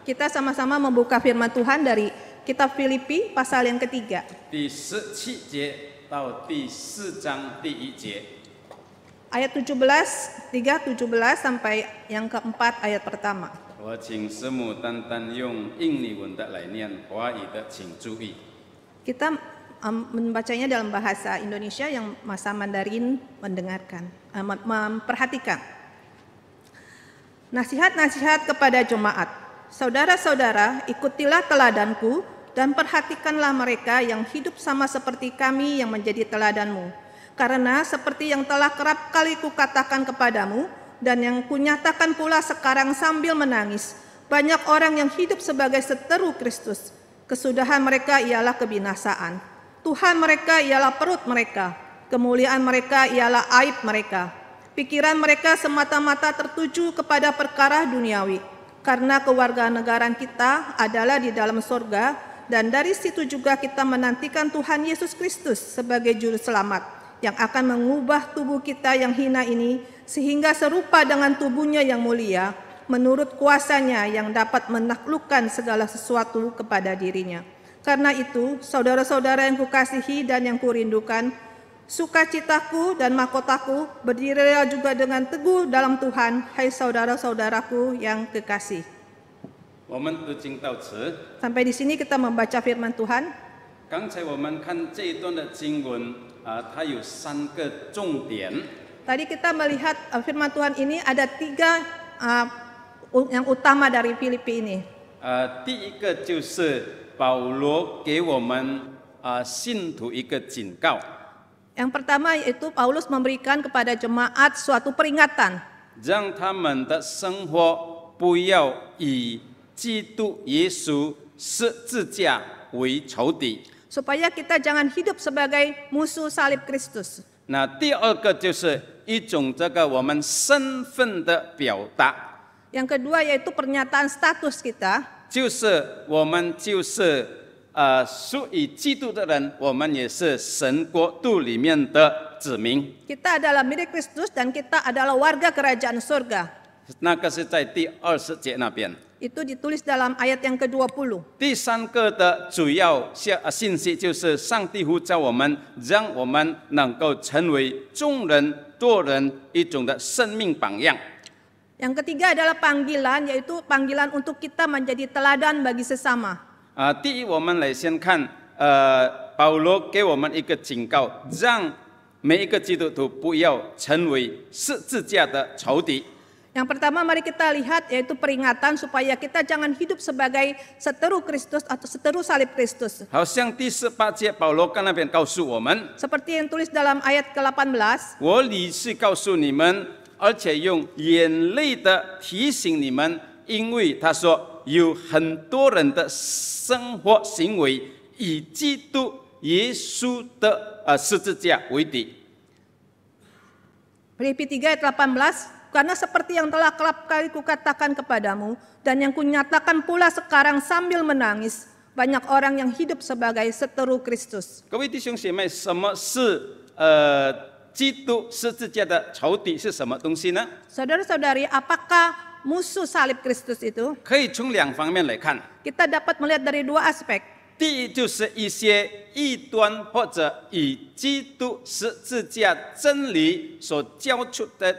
Kita sama-sama membuka firman Tuhan dari kitab Filipi pasal yang ketiga. 第17节到第4章第1节。 Ayat 17 sampai yang keempat ayat pertama. 我请师母单单用印尼文的来念，华语的请注意。 Kita membacanya dalam bahasa Indonesia, yang masa Mandarin mendengarkan, memperhatikan. Nasihat-nasihat kepada jemaat. Saudara-saudara, ikutilah teladanku dan perhatikanlah mereka yang hidup sama seperti kami yang menjadi teladanmu. Karena seperti yang telah kerap kali kukatakan kepadamu dan yang kunyatakan pula sekarang sambil menangis, banyak orang yang hidup sebagai seteru Kristus. Kesudahan mereka ialah kebinasaan. Tuhan mereka ialah perut mereka. Kemuliaan mereka ialah aib mereka. Pikiran mereka semata-mata tertuju kepada perkara duniawi. Karena kewarganegaraan kita adalah di dalam surga, dan dari situ juga kita menantikan Tuhan Yesus Kristus sebagai juru selamat, yang akan mengubah tubuh kita yang hina ini sehingga serupa dengan tubuhnya yang mulia, menurut kuasanya yang dapat menaklukkan segala sesuatu kepada dirinya. Karena itu, saudara-saudara yang kukasihi dan yang kurindukan, sukacitaku dan mahkotaku, berdirilah juga dengan teguh dalam Tuhan, hai saudara-saudaraku yang kekasih. Sampai di sini kita membaca firman Tuhan. 刚才我们看这一段的经文，它有3个重点。 Tadi kita melihat firman Tuhan ini ada 3 yang utama dari Filipi ini. 第一个就是保罗给我们信徒一个警告。 Yang pertama yaitu Paulus memberikan kepada jemaat suatu peringatan. 让他们的生活不要以基督耶稣十字架为仇敌。 Supaya kita jangan hidup sebagai musuh salib Kristus. 那第二个就是一种这个我们身份的表达。 Yang kedua yaitu pernyataan status kita. 就是我们就是属于基督的人，我们也是神国度里面的子民。 Kita adalah milik Kristus dan kita adalah warga kerajaan surga. 那个是在第20节那边。 Itu ditulis dalam ayat yang ke-20. 第3个的主要信息就是上帝呼召我们，让我们能够成为众人多人一种的生命榜样。 Yang ketiga adalah panggilan, yaitu panggilan untuk kita menjadi teladan bagi sesama. 第一，我们来先看保罗给我们一个警告，让每一个基督徒不要成为十字架的仇敌。 Yang pertama mari kita lihat yaitu peringatan supaya kita jangan hidup sebagai seteru Kristus atau seteru salib Kristus. 好像第18节保罗在那边告诉我们， Seperti yang tulis dalam ayat ke-18. 我理是告诉你们，而且用眼泪的提醒你们，因为他说有很多人的生活行为以基督耶稣的十字架为敌。 Filipi 3 ayat 18. Karena seperti yang telah kerap kali kukatakan kepadamu dan yang kunyatakan pula sekarang sambil menangis, banyak orang yang hidup sebagai seteru Kristus. 各位弟兄姐妹，什么是基督十字架的仇敌是什么东西呢？ Saudara-saudari, apakah musuh salib Kristus itu? 可以从2方面来看。 Kita dapat melihat dari 2 aspek. 第一就是一些异端或者与基督十字架真理所教出的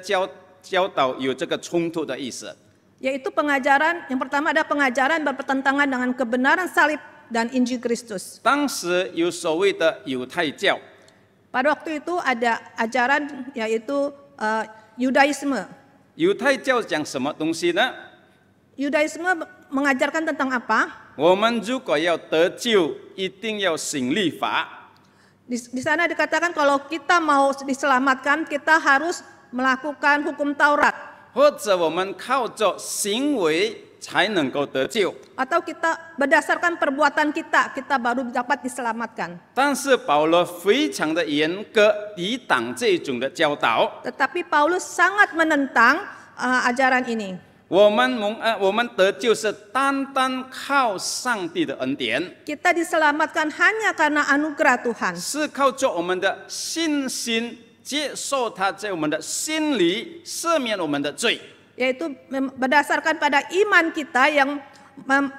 教导有这个冲突的意思。 Yaitu pengajaran, yang pertama ada pengajaran berpertentangan dengan kebenaran salib dan Injil Kristus. 当时有所谓的犹太教， Pada waktu itu ada ajaran yaitu Yudaisme. 犹太教讲什么东西呢？ Yudaisme mengajarkan tentang apa? 我们如果要得救，一定要行律法。 Di sana dikatakan kalau kita mau diselamatkan, kita harus melakukan hukum Taurat. 或者我们靠着行为才能够得救。 Atau kita berdasarkan perbuatan kita, kita baru dapat diselamatkan. 但是保罗非常的严格抵挡这种的教导。 Tetapi Paulus sangat menentang ajaran ini. 我们得救是单单靠上帝的恩典， Kita diselamatkan hanya karena anugerah Tuhan. 是靠着我们的信心接受他在我们的心里赦免我们的罪。 Yaitu berdasarkan pada iman kita yang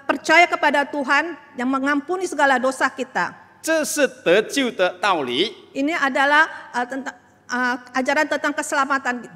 percaya kepada Tuhan yang mengampuni segala dosa kita. 这是得救的道理， Ini adalah ajaran tentang keselamatan,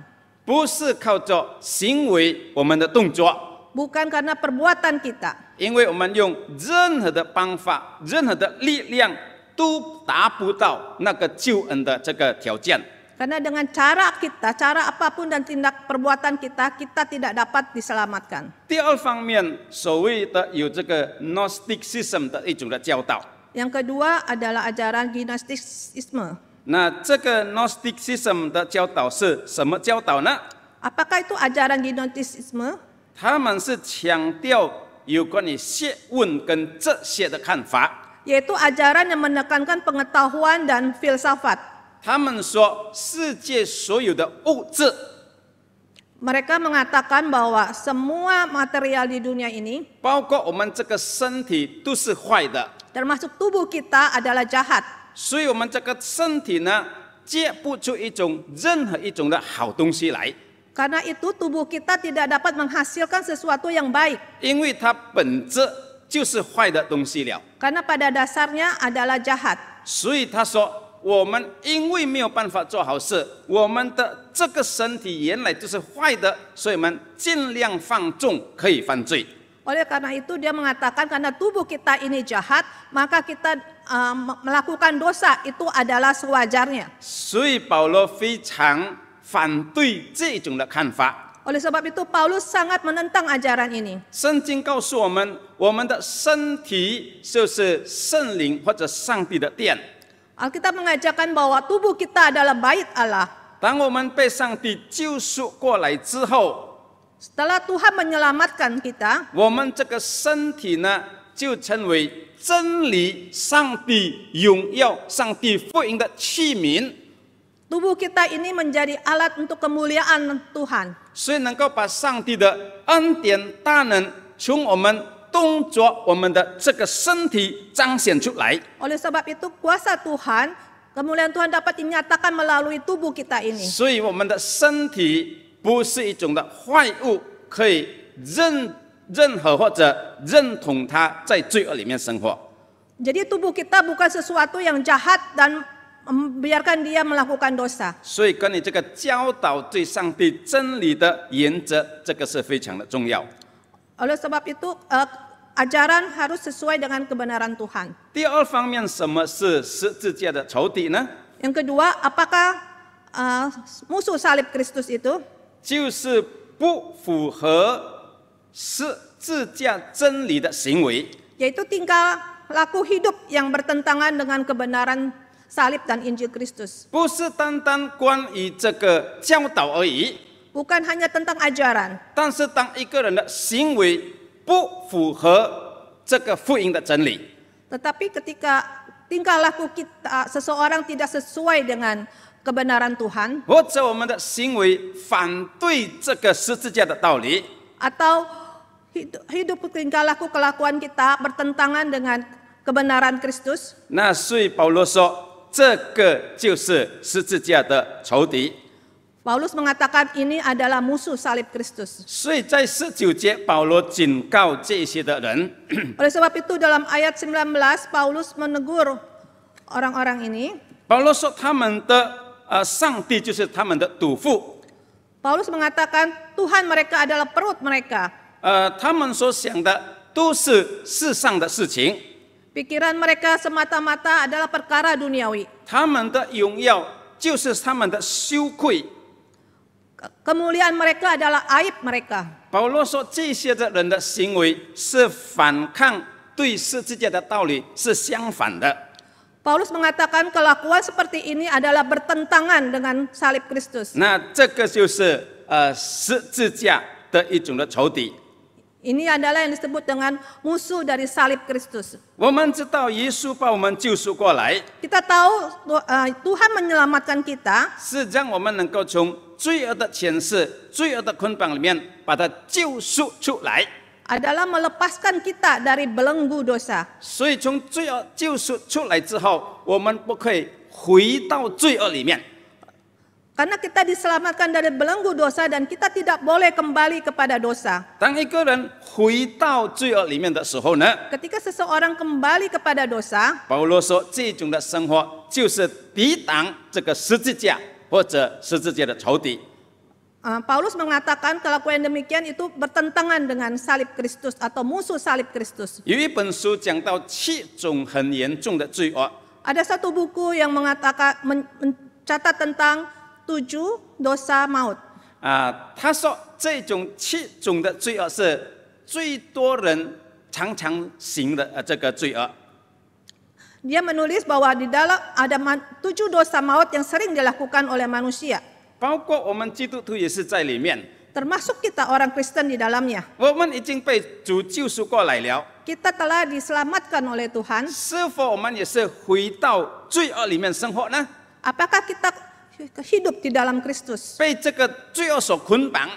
不是靠着行为我们的动作， bukan karena perbuatan kita. 因为我们用任何的方法、任何的力量都达不到那个救恩的这个条件。 Karena dengan cara kita, cara apapun dan tindak perbuatan kita, kita tidak dapat diselamatkan. 第二方面，所谓的有这个 Gnosticism 的一种的教导。 Yang kedua adalah ajaran Gnostisisme. 那这个 Gnosticism 的教导是什么教导呢？ Apakah itu ajaran Gnostisisme? 他们是强调有关于学问跟哲学的看法。 Yaitu ajaran yang menekankan pengetahuan dan filsafat. 他们说，世界所有的物质， Mereka mengatakan bahwa semua material di dunia ini, 包括我们这个身体，都是坏的。 termasuk tubuh kita, adalah jahat. 所以，我们这个身体呢，结不出任何一种的好东西来， Karena itu tubuh kita tidak dapat menghasilkan sesuatu yang baik. 因为它本质就是坏的东西了。 Karena pada dasarnya adalah jahat. 所以他说，我们因为没有办法做好事，我们的这个身体原来就是坏的，所以我们尽量放纵可以犯罪。 Oleh karena itu dia mengatakan karena tubuh kita ini jahat, maka kita melakukan dosa itu adalah sewajarnya. 所以保罗非常反对这种的看法。 Oleh sebab itu Paulus sangat menentang ajaran ini. 圣经告诉我们，我们的身体就是圣灵或者上帝的殿。 Alkitab mengajarkan bahwa tubuh kita adalah bait Allah. 当我们被上帝救赎过来之后， Setelah Tuhan menyelamatkan kita, 我们这个身体呢，就成为真理、上帝荣耀、上帝福音的器皿， tubuh kita ini menjadi alat untuk kemuliaan Tuhan. 所以能够把上帝的恩典大能从我们动作、我们的这个身体彰显出来。 Oleh sebab itu kuasa Tuhan, kemuliaan Tuhan dapat dinyatakan melalui tubuh kita ini. 所以我们的身体不是一种的坏物，可以任何或者认同它在罪恶里面生活。 Jadi tubuh kita bukan sesuatu yang jahat dan membiarkan dia melakukan dosa. 所以跟你这个教导对上帝真理的原则，这个是非常的重要。 Oleh sebab itu ajaran harus sesuai dengan kebenaran Tuhan. 第二方面，什么是十字架的仇敌呢？ Yang kedua, apakah musuh salib Kristus itu? 就是不符合十字架真理的行为。 Yaitu tingkah laku hidup yang bertentangan dengan kebenaran salib dan Injil Kristus. 不是单单关于这个教导而已， Bukan hanya tentang ajaran, 但是当一个人的行为不符合这个福音的真理， tetapi ketika tingkah laku kita seseorang tidak sesuai dengan kebenaran Tuhan, 或者我们的行为反对这个十字架的道理， atau hidup tingkah laku kelakuan kita bertentangan dengan kebenaran Kristus, 那所以保罗说，这个就是十字架的仇敌。 Paulus mengatakan ini adalah musuh salib Kristus. 所以在19节，保罗警告这些的人， Oleh sebab itu dalam ayat 19 Paulus menegur orang-orang ini. 保罗说他们的上帝就是他们的赌父， Paulus mengatakan Tuhan mereka adalah perut mereka. 他们所想的都是世上的事情， Pikiran mereka semata-mata adalah perkara duniawi. 他们的荣耀就是他们的羞愧。 Kemuliaan mereka adalah aib mereka. 保罗说，这些的人的行为是反抗对十字架的道理是相反的。 Paulus mengatakan kelakuan seperti ini adalah bertentangan dengan salib Kristus. 那这个就是十字架的一种的仇敌。 Ini adalah yang disebut dengan musuh dari salib Kristus. 我们知道耶稣把我们救赎过来， Kita tahu Tuhan menyelamatkan kita 是让我们能够从罪恶的权势、罪恶的捆绑里面把它救赎出来。 adalah melepaskan kita dari belenggu dosa. 所以从罪恶救赎出来之后，我们不可以回到罪恶里面。Karena kita diselamatkan dari belenggu dosa dan kita tidak boleh kembali kepada dosa. 当一个人回到罪恶里面的时候呢， Ketika seseorang kembali kepada dosa, 保罗说这种的生活就是抵挡这个十字架或者十字架的仇敌。 Paulus mengatakan kelakuan demikian itu bertentangan dengan salib Kristus atau musuh salib Kristus. 有一本书讲到7种很严重的罪恶， Ada satu buku yang mengatakan mencatat tentang 7 dosa maut. 他说这种7种的罪恶是最多人常常行的这个罪恶。 Dia menulis bahwa di dalam ada 7 dosa maut yang sering dilakukan oleh manusia. 包括我们基督徒也是在里面， Termasuk kita orang Kristen di dalamnya. 我们已经被主救赎过来了。 Kita telah diselamatkan oleh Tuhan. 是否我们也是回到罪恶里面生活呢？ Apakah kita hidup di dalam Kristus, 被这个罪恶所捆绑？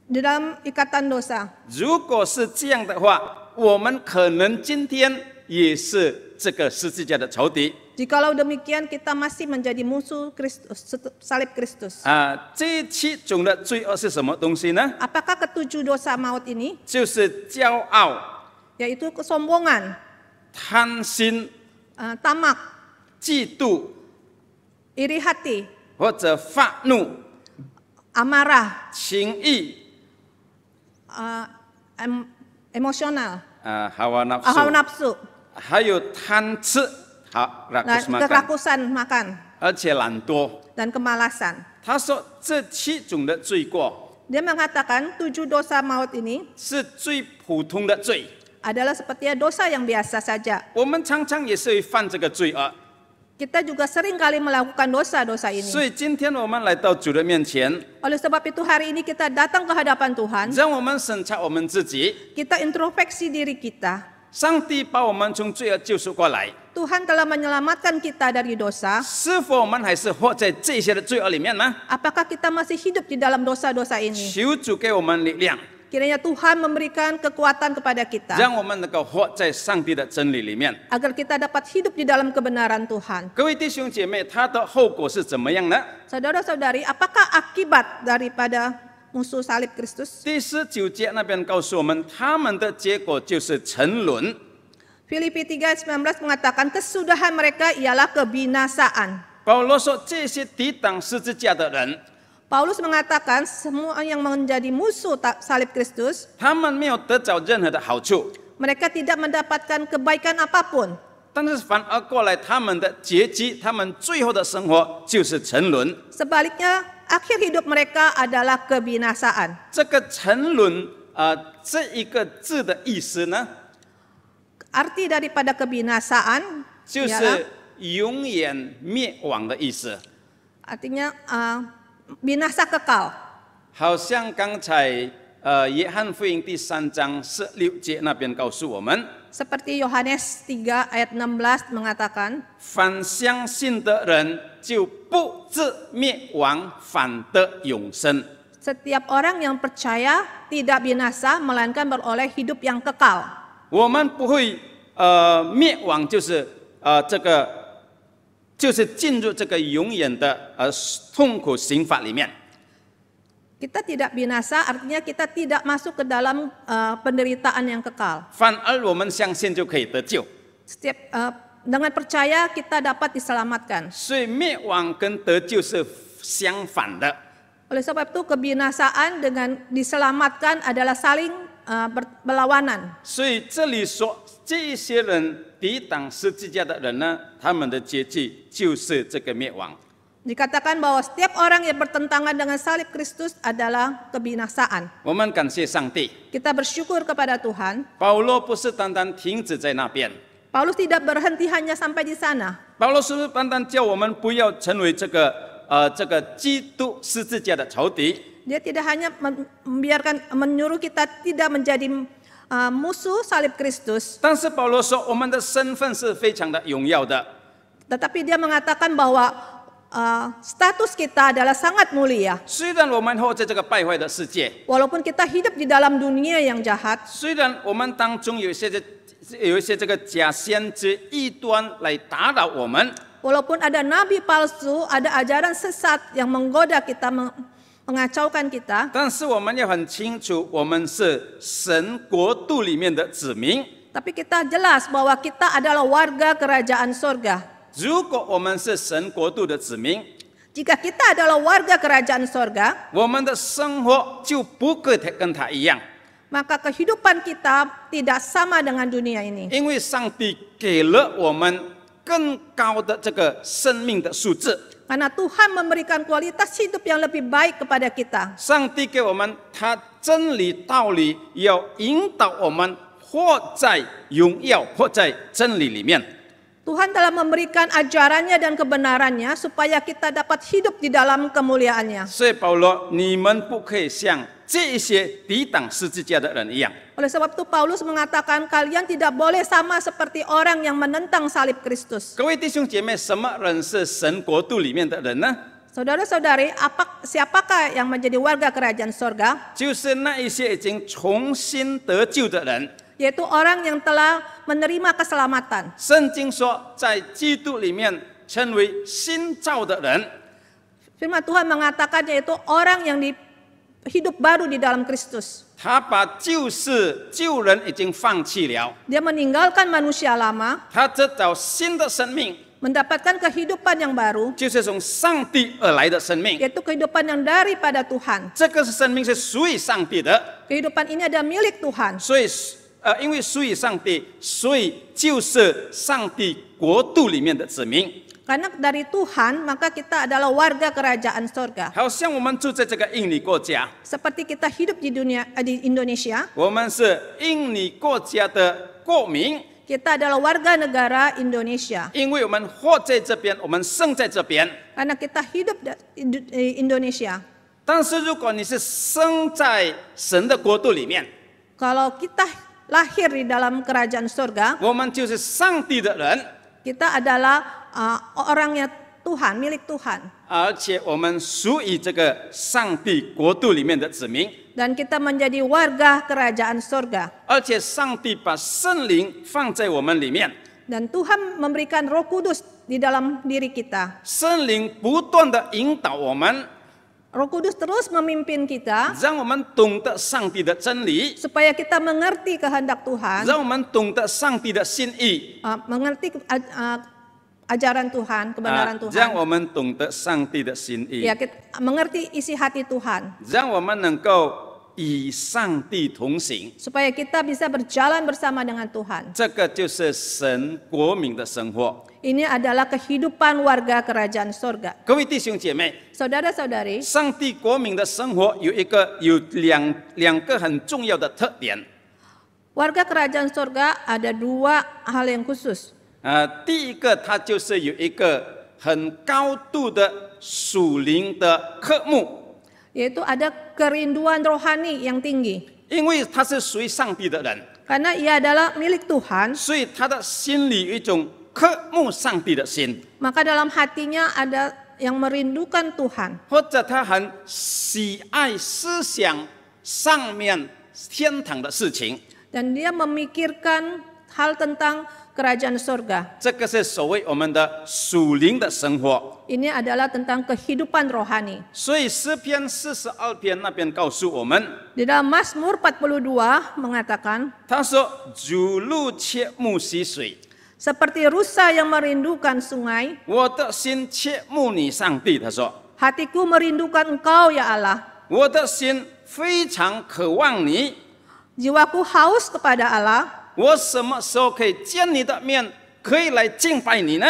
di dalam ikatan dosa? 如果是这样的话，我们可能今天也是这个十字架的仇敌。 Jikalau demikian kita masih menjadi musuh Kristus, salib Kristus. 这7种的罪恶是什么东西呢？ Apakah ketujuh dosa maut ini? 就是骄傲、 Yaitu kesombongan, 贪心、 tamak, 嫉妒 iri hati, 或者发怒、 amarah, 情欲、 emosional, hawa hawa nafsu， nafsu, 还有贪吃，好 dan rakus makan， kerakusan makan, 而且懒惰。 dan kemalasan. 他说这7种的罪过 Dia mengatakan 7 dosa maut ini 是最普通的罪， adalah seperti dosa yang biasa saja. 我们常常也是会犯这个罪恶。 Kita juga sering kali melakukan dosa-dosa ini. 所以今天我们来到主的面前， Oleh sebab itu hari ini kita datang ke hadapan Tuhan, 让我们审查我们自己。 kita introspeksi diri kita. 上帝把我们从罪恶救赎过来， Tuhan telah menyelamatkan kita dari dosa. 是否我们还是活在这些的罪恶里面呢？ Apakah kita masih hidup di dalam dosa-dosa ini? 求主给我们力量， Kiranya Tuhan memberikan kekuatan kepada kita 让我们能够活在上帝的真理里面。 agar kita dapat hidup di dalam kebenaran Tuhan. 各位弟兄姐妹，它的后果是怎么样呢？ Saudara-saudari, apakah akibat daripada musuh salib Kristus? 第19节那边告诉我们，他们的结果就是沉沦。 Filipi 3:19 mengatakan kesudahan mereka ialah kebinasaan. 保罗说，这些抵挡十字架的人， Paulus mengatakan semua yang menjadi musuh salib Kristus, 他们没有得着任何的好处， mereka tidak mendapatkan kebaikan apapun. 但是反而过来，他们的结局，他们最后的生活就是沉沦。 Sebaliknya, akhir hidup mereka adalah kebinasaan. 这个沉沦这一个字的意思呢， Arti daripada kebinasaan 就 ialah 是永远灭亡的意思。 artinya binasa kekal. 好像刚才约翰福音第3章16节那边告诉我们， Seperti Yohanes 3 ayat 16 mengatakan, 凡相信的人就不至灭亡，反得永生。 setiap orang yang percaya tidak binasa melainkan beroleh hidup yang kekal. 我们不会灭亡，就是这个就是进入这个永远的痛苦刑罚里面。 Kita tidak binasa artinya kita tidak masuk ke dalam penderitaan yang kekal. 反而我们相信就可以得救。 Dengan percaya kita dapat diselamatkan. 所以灭亡跟得救是相反的。 Oleh sebab itu kebinasaan dengan diselamatkan adalah saling berlawanan. 所以这里说，这些人抵挡十字架的人呢，他们的结局就是这个灭亡。 Dikatakan bahwa setiap orang yang bertentangan dengan salib Kristus adalah kebinasaan. 我们感谢上帝， Kita bersyukur kepada Tuhan. 保罗不是单单停止在那边， Paulus tidak berhenti hanya sampai di sana. 保罗是不是单单叫我们不要成为这个基督十字架的仇敌？ Dia tidak hanya menyuruh kita tidak menjadi musuh salib Kristus, 但是保罗说，我们的身份是非常的荣耀的。 tetapi dia mengatakan bahwa status kita adalah sangat mulia. 虽然我们活在这个败坏的世界， Walaupun kita hidup di dalam dunia yang jahat, 虽然我们当中有一些这个假先知异端来打扰我们， Walaupun ada nabi palsu, ada ajaran sesat yang menggoda kita, mengacaukan kita. 但是我们要很清楚，我们是神国度里面的子民。 Tapi kita jelas bahwa kita adalah warga kerajaan sorga. 如果我们是神国度的子民， Jika kita adalah warga kerajaan sorga, 我们的生活就不会跟他一样， maka kehidupan kita tidak sama dengan dunia ini. 因为上帝给了我们更高的这个生命的素质。 Karena Tuhan memberikan kualitas hidup yang lebih baik kepada kita. 上帝给我们他真理道理，要引导我们活在荣耀，活在真理里面。 Tuhan telah memberikan ajarannya dan kebenarannya supaya kita dapat hidup di dalam kemuliaannya. 所以保罗，你们不可以像这些抵挡十字架的人一样。 Oleh sebab itu Paulus mengatakan kalian tidak boleh sama seperti orang yang menentang salib Kristus. 各位弟兄姐妹，什么人是神国度里面的人呢？ Saudara-saudari, siapakah yang menjadi warga kerajaan sorga? 就是那一些已经重新得救的人。 Yaitu orang yang telah menerima keselamatan. 圣经说，在基督里面成为新造的人。 Firman Tuhan mengatakan yaitu orang yang hidup baru di dalam Kristus. 他把旧事旧人已经放弃了， Dia meninggalkan manusia lama, 他得到新的生命， mendapatkan kehidupan yang baru, 就是从上帝而来的生命。 yaitu kehidupan yang daripada Tuhan. 这个是生命是属于上帝的， Kehidupan ini adalah milik Tuhan. 所以因为属于上帝，所以就是上帝国度里面的子民。 Karena dari Tuhan, maka kita adalah warga kerajaan sorga. 好像我们住在这个印尼国家， Seperti kita hidup di Indonesia, 我们是印尼国家的国民， kita adalah warga negara Indonesia. 因为我们活在这边，我们生在这边。 Karena kita hidup di Indonesia. 但是如果你是生在神的国度里面， Kalau kita lahir di dalam kerajaan sorga, 我们就是上帝的人， kita adalah orangnya Tuhan, milik Tuhan. 而且我们属于这个上帝国度里面的子民， Dan kita menjadi warga kerajaan sorga. 而且上帝把圣灵放在我们里面， Dan Tuhan memberikan Roh Kudus di dalam diri kita. 圣灵不断的引导我们， Roh Kudus terus memimpin kita 让我们懂得上帝的真理， supaya kita mengerti kehendak Tuhan, 让我们懂得上帝的心意， mengerti ajaran Tuhan, kebenaran 让 Tuhan. 我们懂得上帝的心意， Ya, kita mengerti isi hati Tuhan 让我们能够与上帝同行。 supaya kita bisa berjalan bersama dengan Tuhan. 这个就是神国民的生活。 Ini adalah kehidupan warga kerajaan sorga. 各位弟兄姐妹， Saudara-saudari, 上帝国民的生活有两个很重要的特点。 warga kerajaan sorga ada dua hal yang khusus. 第一个，它就是有一个很高度的属灵的渴慕， Yaitu ada kerinduan rohani yang tinggi. 因为他是属于上帝的人， Karena ia adalah milik Tuhan, 所以他的心里有一种渴慕上帝的心， maka dalam hatinya ada yang merindukan Tuhan. 或者他很喜爱思想上面天堂的事情。 Dan dia memikirkan hal tentang kerajaan sorga. 这个是所谓我们的属灵的生活。 Ini adalah tentang kehidupan rohani. 所以诗篇42篇那边告诉我们， Di dalam Mazmur 42 mengatakan, 他说：“如鹿切慕溪水， seperti rusa yang merindukan sungai, 我的心切慕你，上帝。”他说 hatiku merindukan Engkau ya Allah. ：“我的心非常渴望你， Jiwaku haus kepada Allah. 我什么时候可以见你的面，可以来敬拜你呢？”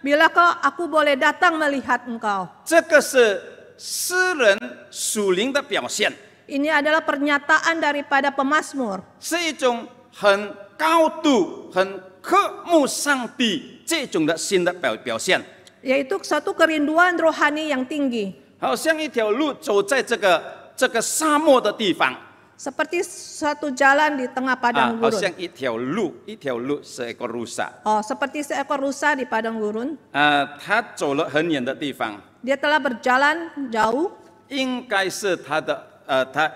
Bilakah aku boleh datang melihat Engkau? 这个是诗人属灵的表现， Ini adalah pernyataan daripada pemazmur. 是一种很高度、很渴慕上帝这种的心的表现。 Yaitu suatu kerinduan rohani yang tinggi. 好像一条路走在这个沙漠的地方， Seperti suatu jalan di tengah 好 padang gurun. 像一条路是一个路上， Oh, seperti seekor rusa di padang gurun. 他走了很远的地方， Dia telah berjalan jauh. 应该是他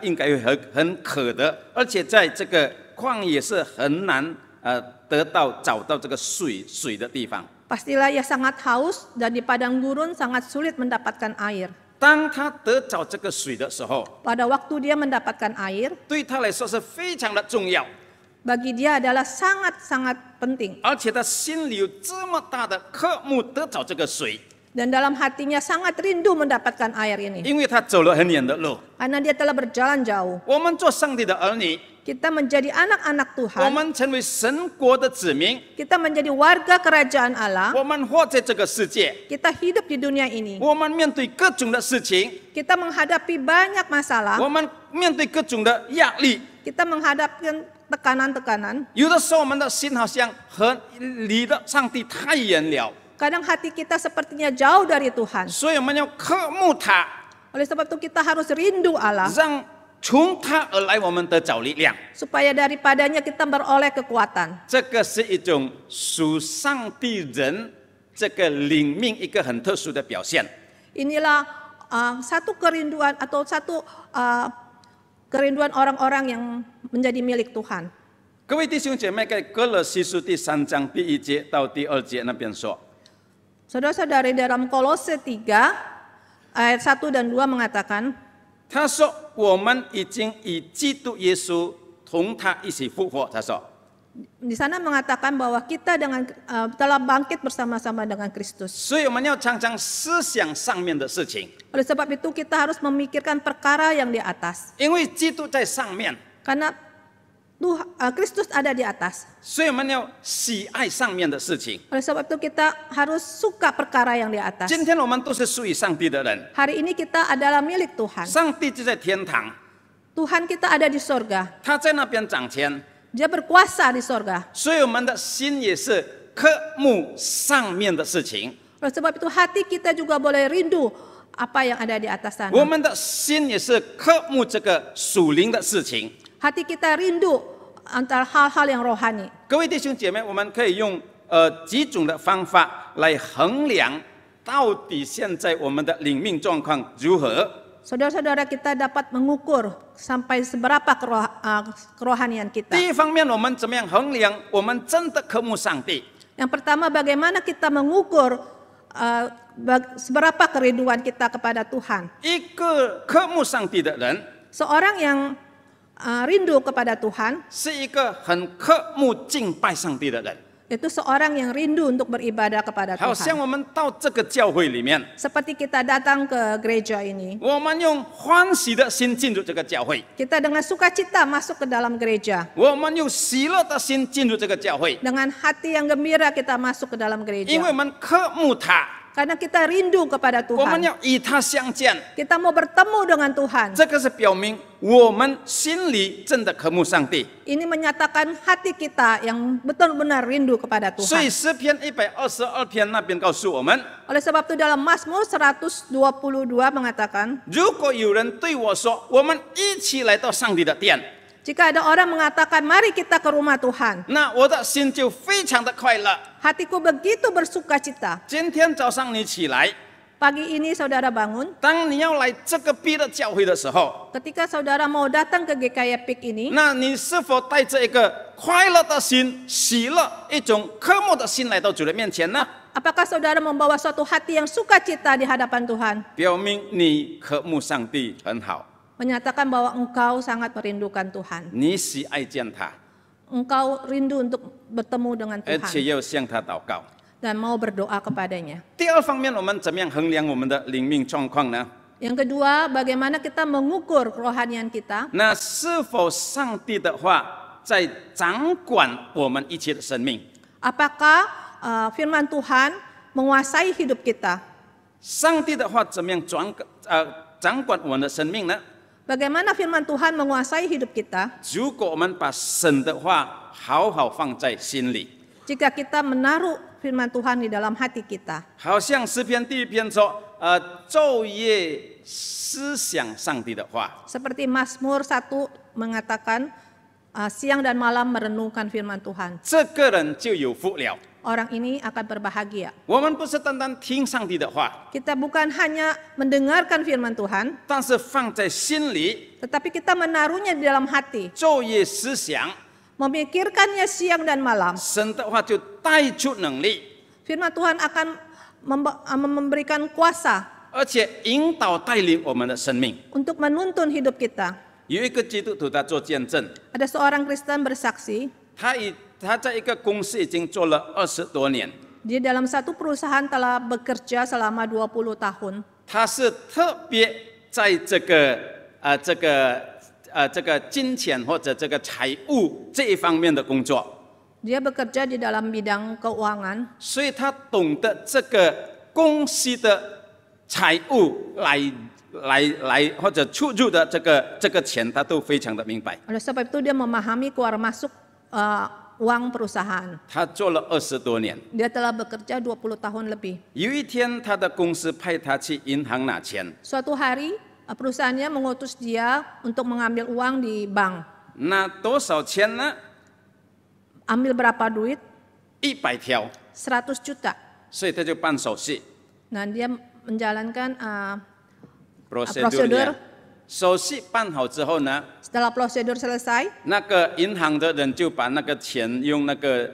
应该会很渴的，而且在这个旷野是很难找到这个水的地方。Pastilah ia sangat haus dan di padang gurun sangat sulit mendapatkan air. 当他得着这个水的时候， Pada waktu dia mendapatkan air, 对他来说是非常的重要， bagi dia adalah sangat-sangat penting. 而且他心里有这么大的渴慕得着这个水， Dan dalam hatinya sangat rindu mendapatkan air ini. 因为他走了很远的路。 Karena dia telah berjalan jauh. 我们做上帝的儿女， Kita menjadi anak-anak 我 Tuhan. 们成为神国的子民， Kita menjadi warga kerajaan Allah. 我们活在这个世界， Kita hidup di dunia ini. 我们面对各种的事情， Kita menghadapi banyak masalah. 我们面对各种的压力。 Kita menghadapi tekanan-tekanan. 有的时候，我们的心好像和离了上帝太远了， Kadang hati kita sepertinya jauh dari Tuhan. 所以我们要渴慕他， Oleh sebab itu kita harus rindu Allah. 让从他而来我们得找力量。 Supaya daripadanya kita beroleh kekuatan. 这个是一种属上帝人这个灵命一个很特殊的表现。 Inilah satu kerinduan atau satu kerinduan orang-orang yang menjadi milik Tuhan. 各位弟兄姐妹，在哥罗西书第3章第1节到第2节那边说， Saudara-saudari, dalam Kolose 3 ayat 1 dan 2 mengatakan, 他说我们已经与基督耶稣同他一起复活。他说， di sana mengatakan bahwa kita telah bangkit bersama-sama dengan Kristus. 所以我们要常常思想上面的事情， Oleh sebab itu kita harus memikirkan perkara yang di atas. 因为基督在上面， Karena Kristus ada di atas. 所以我们要喜爱上面的事情。 Oleh sebab itu kita harus suka perkara yang di atas. 今天我们都是属于上帝的人， Hari ini kita adalah milik Tuhan. 上帝就在天堂， Tuhan kita ada di sorga. 他在那边掌权， Dia berkuasa di sorga. 所以我们的心也是渴慕上面的事情。 Oleh sebab itu hati kita juga boleh rindu apa yang ada di atas sana. 我们的心也是渴慕这个属灵的事情。 Hati kita rindu antara hal-hal yang rohani. 各位弟兄姐妹，我们可以用几种的方法来衡量到底现在我们的灵命状况如何。 Saudara-saudara, kita dapat mengukur sampai seberapa kerohanian 第 kita. 一方面，我们怎么样衡量我们真的渴慕上帝？ Yang pertama, bagaimana kita mengukur seberapa kerinduan kita kepada Tuhan. 一个渴慕上帝的人， Seorang yang rindu kepada Tuhan, 是一个很渴慕敬拜上帝的人。 itu seorang yang rindu untuk beribadah kepada 好像 Tuhan. 我们到这个教会里面， Seperti kita datang ke gereja ini, 我们用欢喜的心进入这个教会， kita dengan sukacita masuk ke dalam gereja. 我们用喜乐的心进入这个教会， Dengan hati yang gembira kita masuk ke dalam 因为 gereja. 我们渴慕他， Karena kita rindu kepada 我们 Tuhan. 要与他相见。 Kita mau bertemu dengan Tuhan. 这个是表明我们心里真的渴慕上帝。 Ini menyatakan hati kita yang benar-benar rindu kepada 所以 Tuhan. 诗篇122篇那边告诉我们， Oleh sebab itu dalam Mazmur 122 mengatakan, 如果有人对我说，我们一起来到上帝的殿， jika ada orang mengatakan mari kita ke rumah Tuhan, 那我的心就非常的快乐。 hatiku begitu bersukacita. 今天早上你起来， Pagi ini saudara bangun, 当你要来这个逼的教会的时候， ketika saudara mau datang ke GKI Peak ini, 那你是否带着一个快乐的心、喜乐、一种渴慕的心来到主的面前呢？ apakah saudara membawa suatu hati yang sukacita di hadapan Tuhan? 表明你渴慕上帝很好， Menyatakan bahwa engkau sangat merindukan Tuhan. 你喜爱见他， Engkau rindu untuk bertemu dengan 而且 Tuhan 要向他祷告。 dan mau berdoa kepadanya. 第二方面，我们怎么样衡量我们的灵命状况呢？ Yang kedua, bagaimana kita mengukur kerohanian kita? 那是否上帝的话在掌管我们一切的生命？ Apakah firman Tuhan menguasai hidup kita? 上帝的话怎么样掌管我们的生命呢？ Bagaimana firman Tuhan menguasai hidup kita? 如果我们把神的话好好放在心里， Jika kita menaruh firman Tuhan di dalam hati kita. 好像诗篇第1篇说，昼夜思想上帝的话， Seperti Mazmur 1 mengatakan, siang dan malam merenungkan firman Tuhan. 这个人就有福了。 Orang ini akan berbahagia. 我们不是单单听上帝的话， Kita bukan hanya mendengarkan firman Tuhan, 但是放在心里， tetapi kita menaruhnya di dalam hati. 昼夜思想， Memikirkannya siang dan malam. 神的话就带出能力， Firman Tuhan akan memberikan kuasa 而且引导带领我们的生命。 untuk menuntun hidup kita. 有一个基督徒他做见证， Ada seorang Kristen bersaksi, 他在一个公司已经做了20多年， dia dalam satu perusahaan telah bekerja selama 20 tahun. 他是特别在这个金钱或者这个财务这一方面的工作， Dia bekerja di dalam bidang keuangan, 所以他懂得这个公司的财务来或者出入的这个钱，他都非常的明白。 oleh sebab itu dia memahami keluar masuk uang perusahaan. 他做了20多年， Dia telah bekerja 20 tahun lebih. 有一天他的公司派他去银行拿钱， Suatu hari perusahaannya mengutus dia untuk mengambil uang di bank. 拿多少钱呢？ Ambil berapa duit? 100条， 100 juta. 所以他就办手续。 Nah, dia menjalankan prosedur， 手续办好之后呢， setelah prosedur selesai, 那个银行的人就把那个钱用那个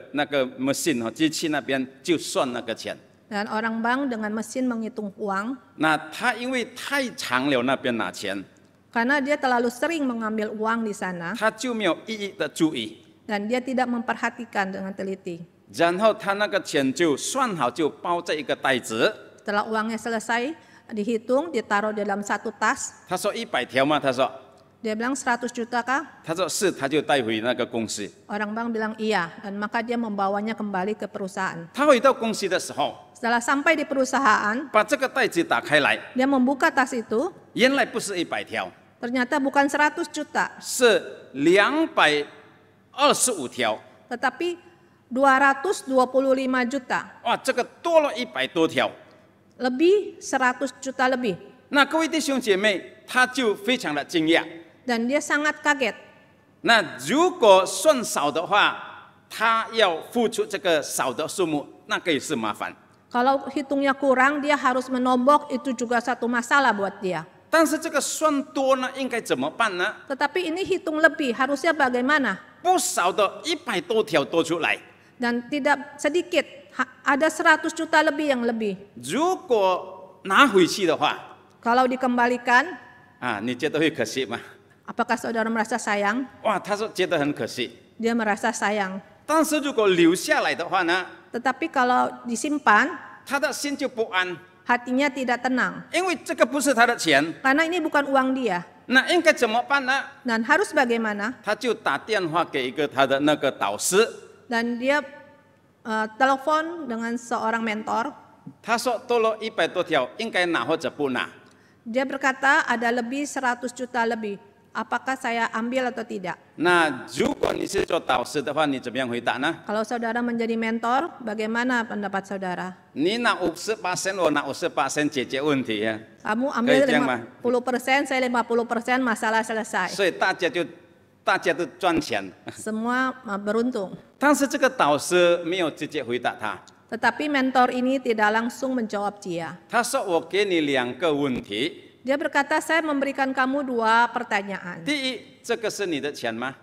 machine 机器那边就算那个钱。 dan orang bank dengan mesin menghitung uang 那他因为太长了那边拿钱， karena dia terlalu sering mengambil uang di sana 他就没有一一的注意， dan dia tidak memperhatikan dengan teliti. 然后他那个钱就算好就包在一个袋子。 Setelah uangnya selesai dihitung, ditaruh di dalam satu tas. 他说100条吗？他说， Dia bilang 100 juta kah? 他说是，他就带回那个公司。 Orang bank bilang iya, dan maka dia membawanya kembali ke perusahaan. 他回到公司的时候， Setelah sampai di perusahaan, 把这个袋子打开来， dia membuka tas itu, 原来不是100条， ternyata bukan 100 juta, 是225条。 tetapi 225 juta, 哇，这个多了100多条。 lebih 100 juta lebih. 那各位弟兄姐妹，他就非常的惊讶。 Dan dia sangat kaget. 那如果算少的话，他要付出这个少的数目，那个也是麻烦。 Kalau hitungnya kurang, dia harus menombok, itu juga satu masalah buat dia. 但是这个算多呢，应该怎么办呢？ Tetapi ini hitung lebih, harusnya bagaimana? 不少的100多条多出来。 Dan tidak sedikit, ada 100 juta lebih yang lebih. 如果拿回去的话， Kalau dikembalikan, 你觉得会可惜吗？ apakah saudara merasa sayang? 哇，他说觉得很可惜。 Dia merasa sayang. 但是如果留下来的话呢， Tetapi kalau disimpan, 他的心就不安， hatinya tidak tenang. 因为这个不是他的钱。 Karena ini bukan uang dia. 那应该怎么办呢？ Dan harus bagaimana? 他就打电话给一个他的那个导师， Dan dia telepon dengan seorang mentor. 他说多了100多条，应该拿或者不拿。 Dia berkata ada lebih 100 juta lebih. Apakah saya ambil atau tidak? 那如果你是做导师的话，你怎么样回答呢？ Kalau saudara menjadi mentor, bagaimana pendapat saudara? 你拿50%，我拿50%解决问题呀。 Kamu ambil 可以这样吗？ 50%, saya 50%, masalah selesai. 所以大家都赚钱。 Semua beruntung. 但是这个导师没有直接回答他， Tetapi mentor ini tidak langsung menjawab dia. 他说我给你2个问题。 Dia berkata, saya memberikan kamu 2 pertanyaan. 第一，这个是你的钱吗？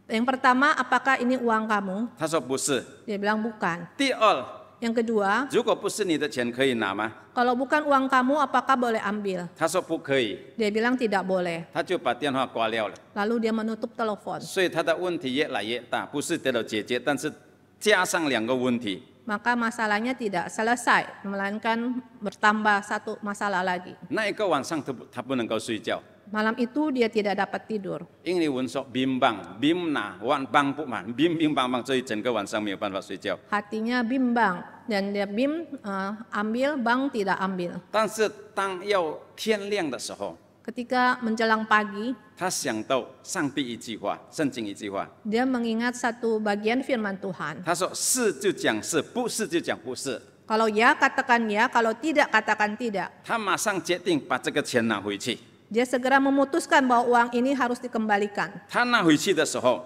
Yang pertama, apakah ini uang kamu? 他说不是。 Dia bilang bukan. 第二， Yang kedua, 如果不是你的钱可以拿吗？ kalau bukan uang kamu, apakah boleh ambil? 他说不可以， Dia bilang tidak boleh. 他就把电话挂掉了。 Lalu dia menutup telepon. 所以他的问题越来越大，不是得到解决，但是加上2个问题。 Maka masalahnya tidak selesai, melainkan bertambah 1 masalah lagi. 那一个晚上他不能够睡觉， Malam itu dia tidak dapat tidur. 因为文说冰棒冰拿万帮不满，冰冰棒棒，所以整个晚上没有办法睡觉。 Hatinya bimbang dan dia ambil, bank tidak ambil. 但是当要天亮的时候， Ketika menjelang pagi, 他想到上帝一句话，圣经一句话， dia mengingat satu bagian firman Tuhan. 他说是就讲是，不是就讲不是。 Kalau ya, katakan ya. Kalau tidak, katakan tidak. 他马上决定把这个钱拿回去。 Dia segera memutuskan bahwa uang ini harus dikembalikan. 他拿回去的时候，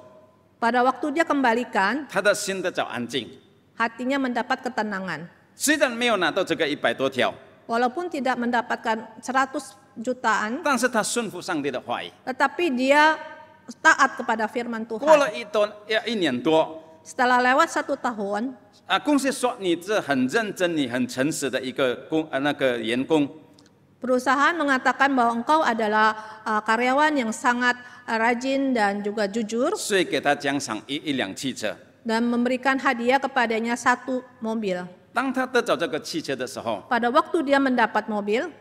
Pada waktu dia kembalikan, 他的心得找安静。 hatinya mendapat ketenangan. 虽然没有拿到这个100多条， Walaupun tidak mendapatkan 100 jutaan, 但是他顺服上帝的话语。 tetapi dia taat kepada firman 过 Tuhan. 了1年多， Setelah lewat 1 tahun, 公司说你这很认真、你很诚实的一个那个员工， perusahaan mengatakan bahwa engkau adalah karyawan yang sangat rajin dan juga jujur 所以给他奖赏一辆汽车。 dan memberikan hadiah kepadanya 1 mobil. 当他得到这个汽车的时候， Pada waktu dia mendapat mobil,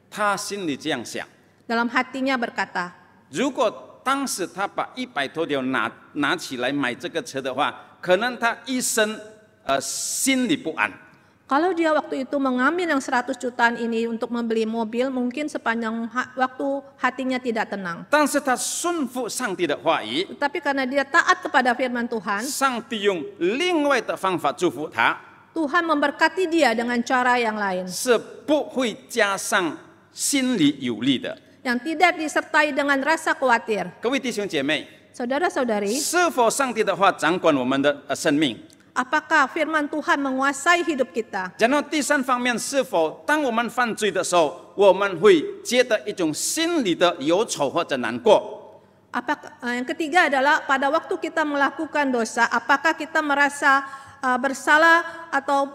他心里这样想： dalam hatinya berkata, 如果当时他把100多条拿起来买这个车的话，可能他一生心里不安。 kalau dia waktu itu mengambil yang 100 jutaan ini untuk membeli mobil, mungkin sepanjang waktu hatinya tidak tenang. 但是他顺服上帝的话语， Tetapi karena dia taat kepada firman Tuhan, 上帝用另外的方法祝福他， Tuhan memberkati dia dengan cara yang lain, 是不会加上心里有利的。 yang tidak disertai dengan rasa khawatir. 各位弟兄姐妹， Saudara-saudari, 是否上帝的话掌管我们的生命？ apakah firman Tuhan menguasai hidup kita? 然后第三方面，是否当我们犯罪的时候，我们会觉得一种心理的忧愁或者难过？ Yang ketiga adalah pada waktu kita melakukan dosa, apakah kita merasa bersalah atau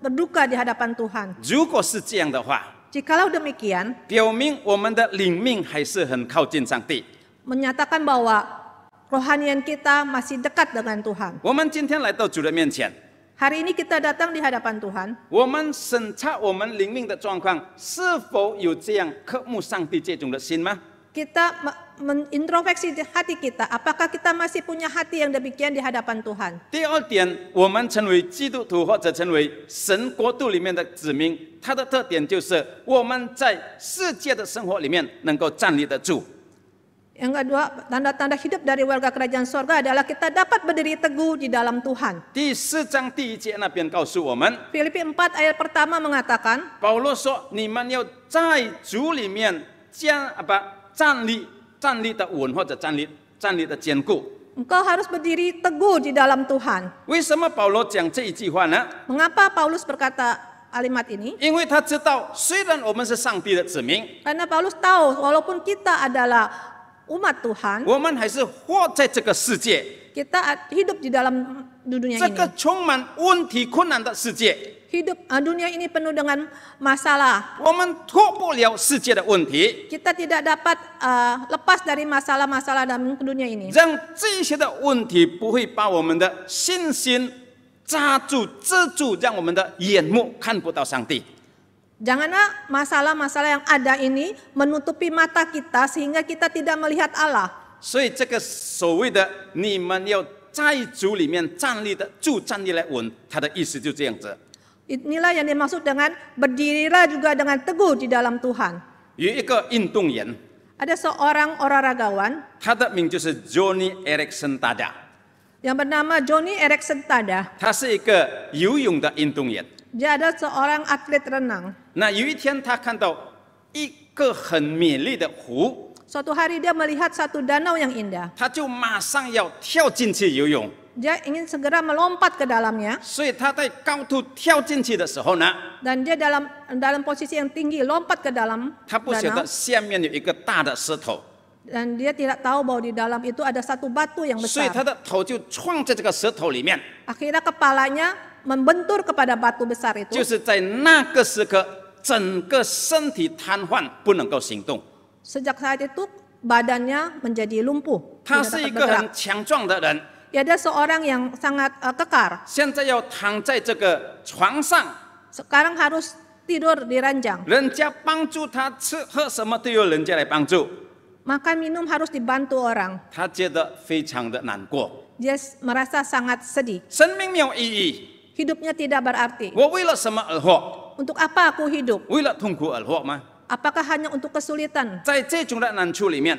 berduka di hadapan Tuhan? 如果是这样的话， Jikalau demikian, 表明我们的灵命还是很靠近上帝。 menyatakan bahwa rohanian kita masih dekat dengan Tuhan. 我们今天来到主的面前， Hari ini kita datang di hadapan Tuhan. 我们审查我们灵命的状况，是否有这样渴慕上帝这种的心吗？ Kita mengintrospeksi hati kita, apakah kita masih punya hati yang demikian di hadapan Tuhan? 第二点，我们成为基督徒或者成为神国度里面的子民，它的特点就是我们在世界的生活里面能够站立得住。 Yang kedua, tanda-tanda hidup dari warga kerajaan sorga adalah kita dapat berdiri teguh di dalam Tuhan. 第4章第1节那边告诉我们， Filipi 4 ayat pertama mengatakan, 保罗说：“你们要在主里面站立的稳，或者站立的坚固。” engkau harus berdiri teguh di dalam Tuhan. 为什么保罗讲这一句话呢？ Mengapa Paulus berkata kalimat ini? 因为他知道，虽然我们是上帝的子民， Karena Paulus tahu walaupun kita adalah umat Tuhan, 我们还是活在这个世界， kita hidup di dalam dunia 这 ini. 个充满问题、困难的世界。 Dunia ini penuh dengan masalah. 我们脱不了世界的问题， Kita tidak dapat lepas dari masalah-masalah dalam dunia ini. 让这些的问题不会把我们的信心扎住、遮住，让我们的眼目看不到上帝。 Janganlah masalah-masalah yang ada ini menutupi mata kita sehingga kita tidak melihat Allah. 所以这个所谓的你们要在主里面站立的住、站立来稳，他的意思就这样子。 Inilah yang dimaksud dengan berdirilah juga dengan teguh di dalam Tuhan. 有一个运动员， Ada seorang olahragawan 他的名就是 Johnny Erickson Tada， yang bernama Johnny Erickson Tada. 他是一个游泳的运动员。 Dia adalah seorang atlet renang. 那有一天，他看到一个很美丽的湖， Suatu hari dia melihat satu danau yang indah. 他就马上要跳进去游泳。 Dia ingin segera melompat ke dalamnya 所以他在高度跳进去的时候呢， dan dia dalam posisi yang tinggi lompat ke dalam 他不晓得 danau 下面有一个大的石头， dan dia tidak tahu bahwa di dalam itu ada satu batu yang 所以 besar. 他的头就撞在这个石头里面。 Akhirnya kepalanya membentur kepada batu besar 就 itu. 是在那个时刻，整个身体瘫痪，不能够行动。 Sejak saat itu badannya menjadi lumpuh. 他 Tidak 是一 dapat 个 bergerak. 很强壮的人， Dia ada seorang yang sangat kekar. 现在要躺在这个床上， Sekarang harus tidur di ranjang. 人家帮助他吃喝什么都有人家来帮助， Makan minum harus dibantu orang. 他觉得非常的难过， Dia merasa sangat sedih. 生命没有意义。 Hidupnya tidak berarti. 我为了什么而活？ Untuk apa aku hidup? 为了痛苦而活吗？ Apakah hanya untuk kesulitan? 在这种的难处里面，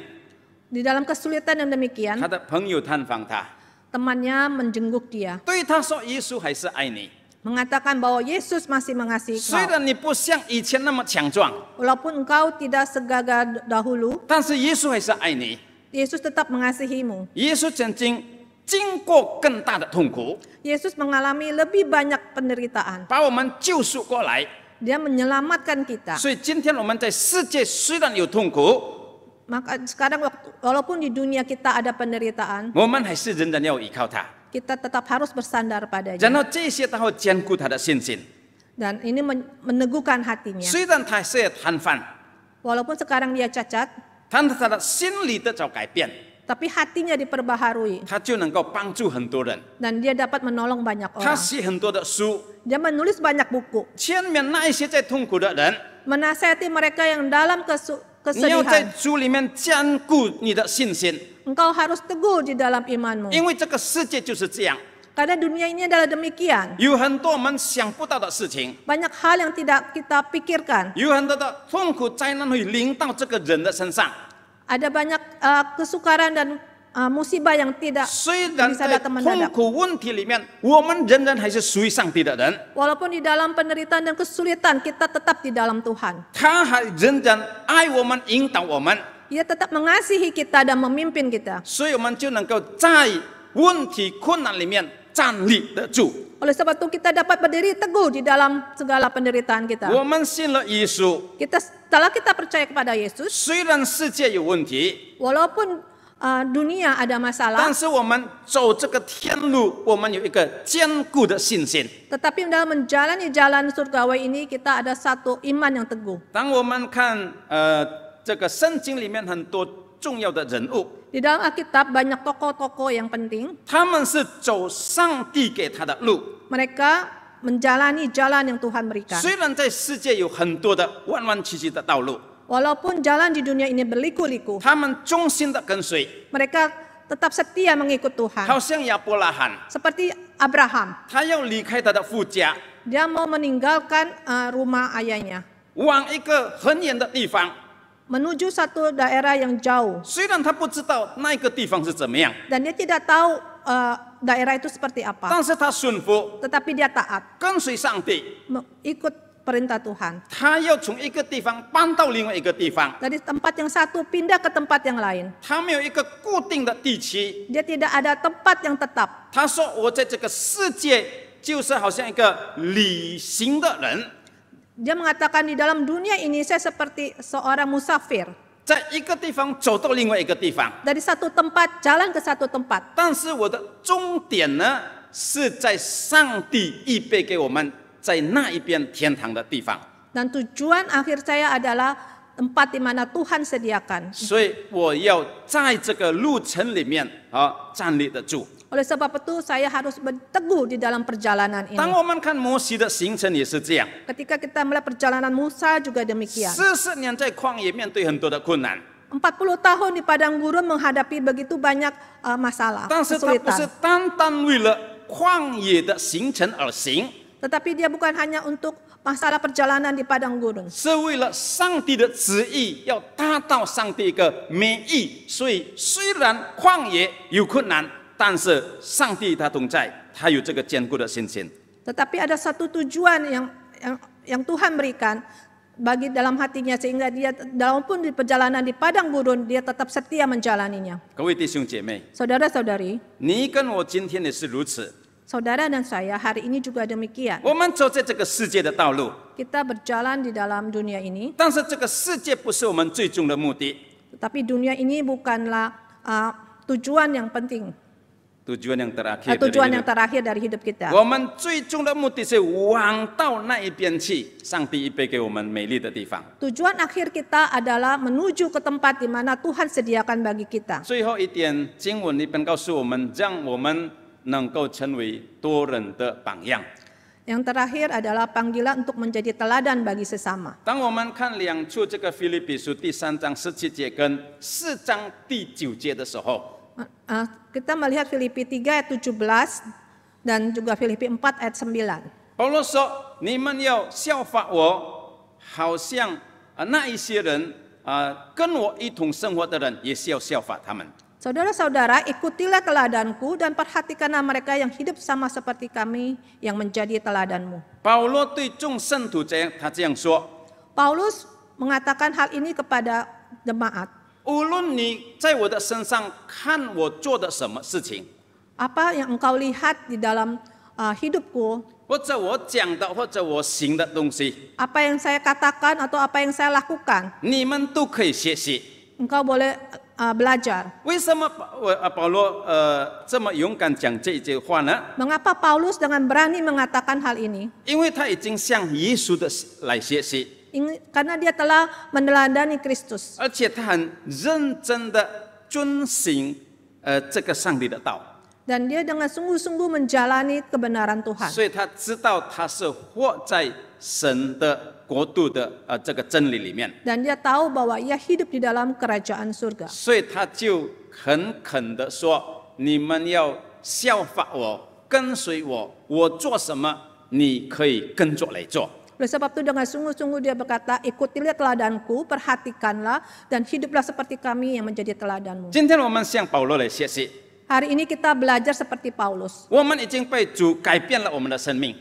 Di dalam kesulitan yang demikian, 他的朋友探访他， temannya menjenguk dia, 对他说：“耶稣还是爱你， mengatakan bahwa Yesus masih mengasihi 虽 kau. 然你不像以前那么强壮， Walaupun engkau tidak segagah dahulu, 但是耶稣还是爱你。 Yesus tetap mengasihimu. 耶稣曾经经过更大的痛苦， Yesus mengalami lebih banyak penderitaan. 把我们救赎过来。 Dia menyelamatkan kita. 所以今天我们在世界虽然有痛苦， Maka sekarang walaupun di dunia kita ada penderitaan, 我们还是仍然要依靠他。kita tetap harus bersandar padanya. 然后这些他会坚固他的信心。 Dan ini meneguhkan hatinya. 虽然他是摊贩， Walaupun sekarang dia cacat, 但是他的心里得着改变， tapi hatinya diperbaharui 他就能够帮助很多人。 dan dia dapat menolong banyak 他 orang. 写很多的书， Dia menulis banyak buku, 劝勉那一些在痛苦的人， menasihati mereka yang dalam 你要在 kesedihan. 主里面坚固你的信心， Engkau harus teguh di dalam imanmu. 因为这个世界就是这样， Karena dunia ini adalah demikian. 有很多我们想不到的事情， Banyak hal yang tidak kita pikirkan. 有很多的痛苦灾难会临到这个人的身上。 Ada banyak kesukaran dan musibah yang tidak 虽然 bisa 在 datang 痛 mendadak. 苦问题里面，我们仍然还是属于上帝的人， Walaupun di dalam penderitaan dan kesulitan kita tetap di dalam Tuhan. 他还仍然爱我们，引导我们， Ia tetap mengasihi kita dan memimpin kita. 所以我们就能够在问题困难里面站立得住。 Oleh sebab itu kita dapat berdiri teguh di dalam segala penderitaan kita. 我们信了耶稣， Setelah kita percaya kepada Yesus, 虽然世界有问题， walaupun dunia ada 但 masalah, 是我们走这个天路，我们有一个坚固的信心。 tetapi dalam menjalani jalan surgawi ini kita ada satu iman yang teguh. 当我们看这个圣经里面很多重要的人物， Di dalam Alkitab banyak tokoh-tokoh yang penting. 他们是走上帝给他的路。 Mereka menjalani jalan yang Tuhan berikan. 虽然在世界有很多的弯弯曲曲的道路， Walaupun jalan di dunia ini berliku-liku, 他们忠心的跟随， mereka tetap setia mengikut Tuhan. 好像亚伯拉罕， Seperti Abraham, 他要离开他的父家， dia mau meninggalkan rumah ayahnya, 往一个很远的地方。 menuju satu daerah yang jauh. 虽然他不知道那个地方是怎么样， Dan dia tidak tahu daerah itu seperti apa. 但是他顺服， Tetapi dia taat, 跟随上帝。 ikut perintah Tuhan. 他要从一个地方搬到另外一个地方， Dari tempat yang satu pindah ke tempat yang lain. 他没有一个固定的地区。 Dia tidak ada tempat yang tetap. 他说：“我在这个世界就是好像一个旅行的人， Dia mengatakan di dalam dunia ini saya seperti seorang musafir. 在一个地方走到另外一个地方， Dari satu tempat jalan ke satu tempat. 但是我的终点呢是在上帝预备给我们在那一边天堂的地方。 Dan tujuan akhir saya adalah tempat di mana Tuhan sediakan. 所以我要在这个路程里面站立得住。 Oleh sebab itu saya harus berteguh di dalam perjalanan ini. 当我们看摩西的行程也是这样， Ketika kita melihat perjalanan Musa juga demikian. 40年在旷野面对很多的困难， 40 tahun di padang gurun menghadapi begitu banyak masalah, 但是他不是 kesulitan. 单单为了旷野的行程而行， Tetapi dia bukan hanya untuk masalah perjalanan di padang gurun. 是为了上帝的旨意，要达到上帝一个美意。所以虽然旷野有困难，但是上帝他同在，他有这个坚固的信心。 Tetapi ada satu tujuan yang Tuhan berikan bagi dalam hatinya sehingga dia walaupun di perjalanan di padang gurun dia tetap setia menjalaninya. 各位弟兄姐妹， Saudara-saudari, 你跟我今天也是如此。 saudara dan saya hari ini juga demikian. 我们走在这个世界的道路， Kita berjalan di dalam dunia ini, 但是这个世界不是我们最终的目的。 tetapi dunia ini bukanlah tujuan yang penting, tujuan yang terakhir dari tujuan yang hidup. terakhir dari hidup kita. 我们最终的目的是往到那一边去，上帝预备给我们美丽的地方。 Tujuan akhir kita adalah menuju ke tempat di mana Tuhan sediakan bagi kita. 最后一点经文里边告诉我们，让我们能够成为多人的榜样。 Yang terakhir adalah panggilan untuk menjadi teladan bagi sesama. 当我们看两处这个腓立比书第3章17节跟4章第9节的时候， Kita melihat Filipi 3 ayat 17 dan juga Filipi 4 ayat 9. 保罗说：“你们要效法我，好像那一些人跟我一同生活的人，也是要效法他们。” Saudara-saudara, ikutilah teladanku dan perhatikanlah mereka yang hidup sama seperti kami yang menjadi teladanmu. 保罗对众圣徒他这样说： Paulus mengatakan hal ini kepada jemaat. 无论你在我的身上看我做的什么事情， Apa yang engkau lihat di dalam hidupku, 或者我讲的，或者我行的东西， apa yang saya katakan atau apa yang saya lakukan, 你们都可以学习。 engkau boleh belajar. 为什么保罗这么勇敢讲这一句话呢？ Mengapa Paulus dengan berani mengatakan hal ini? 因为他已经向耶稣的来学习， Karena dia telah meneladani Kristus. 而且他很认真的遵行这个上帝的道， Dan dia dengan sungguh-sungguh menjalani kebenaran Tuhan. 所以他知道他是活在神的国度的这个真理里面， Dan dia tahu bahwa ia hidup di dalam kerajaan surga. 所以他就很肯的说：你们要效法我，跟随我，我做什么，你可以跟着来做。 Oleh sebab itu dengan sungguh-sungguh dia berkata, ikutilah teladanku, perhatikanlah, dan hiduplah seperti kami yang menjadi teladanmu. 今天我们向保罗来学习， Hari ini kita belajar seperti Paulus. 我们已经被主改变了我们的生命，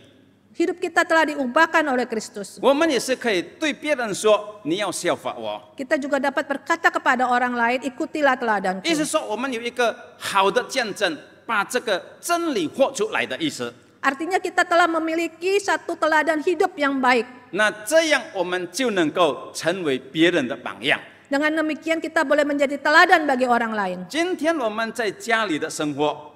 Hidup kita telah diubahkan oleh Kristus. 我们也是可以对别人说：你要效法我。 Kita juga dapat berkata kepada orang lain, ikutilah teladanku. 意思说，我们有一个好的见证，把这个真理活出来的意思。 Artinya kita telah memiliki satu teladan hidup yang baik. 那这样我们就能够成为别人的榜样。 Dengan demikian kita boleh menjadi teladan bagi orang lain. 今天我们在家里的生活，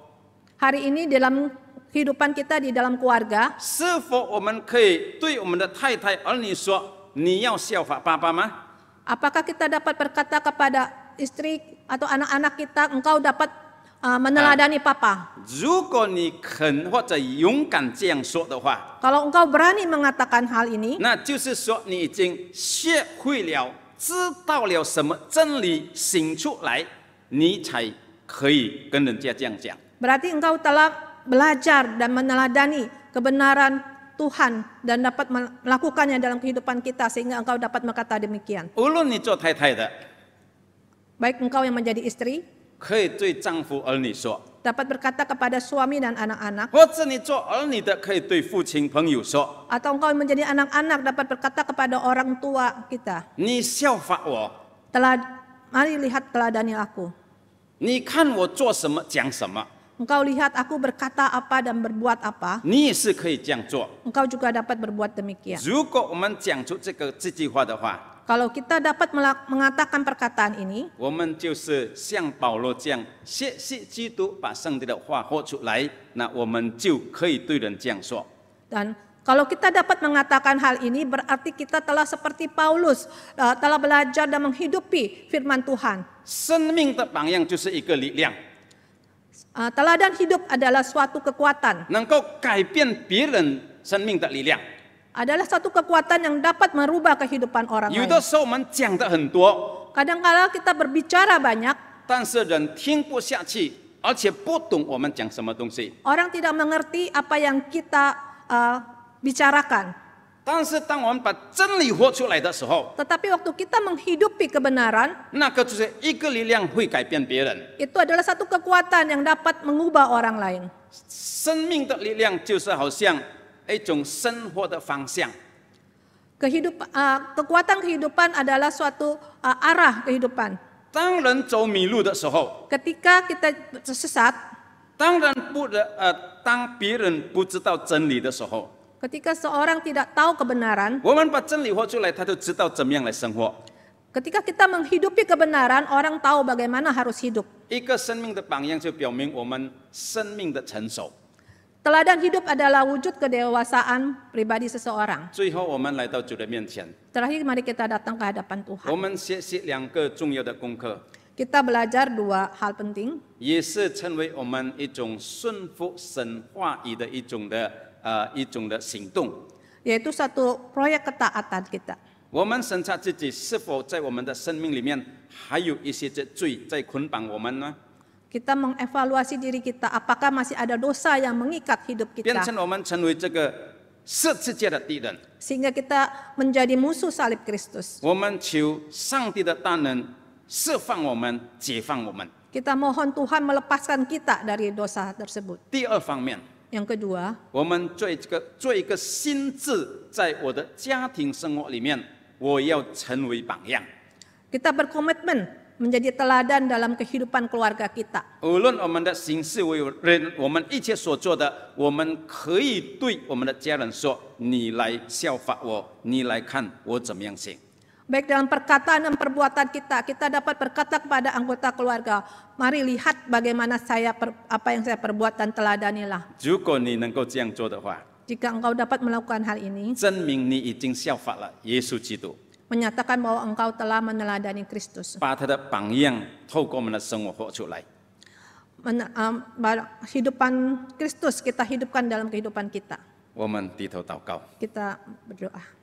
Hari ini dalam kehidupan kita di dalam keluarga, 是否我们可以对我们的太太、儿女说：你要效法爸爸吗？ apakah kita dapat berkata kepada istri atau anak-anak kita, engkau dapat meneladani papa? 如果你肯或者勇敢这样说的话， Kalau engkau berani mengatakan hal ini, 那就是说你已经学会了、知道了什么真理醒出来，你才可以跟人家这样讲。 berarti engkau telah belajar dan meneladani kebenaran Tuhan dan dapat melakukannya dalam kehidupan kita sehingga engkau dapat berkata demikian. 无论你做太太的， Baik engkau yang menjadi istri, 可以对丈夫、儿女说； dapat berkata kepada suami dan anak-anak, 或者你做儿女的，可以对父亲、朋友说： atau engkau yang menjadi anak-anak dapat berkata kepada orang tua kita, 你效法我， mari lihat teladani aku. 你看我做什么，讲什么， Engkau lihat aku berkata apa dan berbuat apa, 你也是可以这样做。 engkau juga dapat berbuat demikian. 如果我们讲出这句话的话， Kalau kita dapat mengatakan perkataan ini, 我们就是像保罗这样学习基督，把上帝的话活出来，那我们就可以对人这样说。 dan kalau kita dapat mengatakan hal ini, berarti kita telah seperti Paulus, telah belajar dan menghidupi firman Tuhan. 生命的榜样就是一个力量， Teladan hidup adalah suatu kekuatan, 能够改变别人生命的力量。 adalah satu kekuatan yang dapat merubah kehidupan orang 有 lain. 的时候我们讲的很多， Kadang-kala kita berbicara banyak, 但是人听不下去，而且不懂我们讲什么东西。 orang tidak mengerti apa yang kita bicarakan. 但是当我们把真理活出来的时候， Tetapi waktu kita menghidupi kebenaran, 那个就是一个力量会改变别人。 itu adalah satu kekuatan yang dapat mengubah orang lain. 生命的力量就是好像一种生活的方向。 Kekuatan kehidupan adalah suatu arah kehidupan. 当人走迷路的时候， Ketika kita tersesat, 当别人不知道真理的时候， ketika seorang tidak tahu kebenaran, 我们把真理活出来，他就知道怎么样来生活。 ketika kita menghidupi kebenaran, orang tahu bagaimana harus hidup. 一个生命的榜样就表明我们生命的成熟。 Teladan hidup adalah wujud kedewasaan pribadi seseorang. 最后，我们来到主的面前， Terakhir, mari kita datang ke hadapan 我 Tuhan. 们学习两个重要的功课， Kita belajar dua hal penting, 也是成为我们一种顺服神话语的一种的行动。 yaitu satu proyek ketaatan kita. 我们审查自己是否在我们的生命里面还有一些罪在捆绑我们呢？ Kita mengevaluasi diri kita, apakah masih ada dosa yang mengikat hidup 变 kita, 成我们成为这个十字架的敌人。 sehingga kita menjadi musuh salib Kristus. 我们求上帝的大能释放我们，解放我们。 Kita mohon Tuhan melepaskan kita dari dosa tersebut. 第二方面， Yang kedua, 我们做一个心智，在我的家庭生活里面，我要成为榜样。 kita berkomitmen menjadi teladan dalam kehidupan keluarga kita. 无论我们的行事为人，我们一切所做的，我们可以对我们的家人说：“你来效法我，你来看我怎么样行。” Baik dalam perkataan dan perbuatan kita dapat berkata kepada anggota keluarga, mari lihat bagaimana apa yang saya perbuat dan teladanilah. 如果你能够这样做的话， Jika engkau dapat melakukan hal ini, 证明你已经效法了耶稣基督， menyatakan bahwa engkau telah meneladani Kristus. 把他的榜样透过我们的生活活出来。 Kehidupan Kristus kita hidupkan dalam kehidupan kita. 我们低头祷告。 Kita berdoa.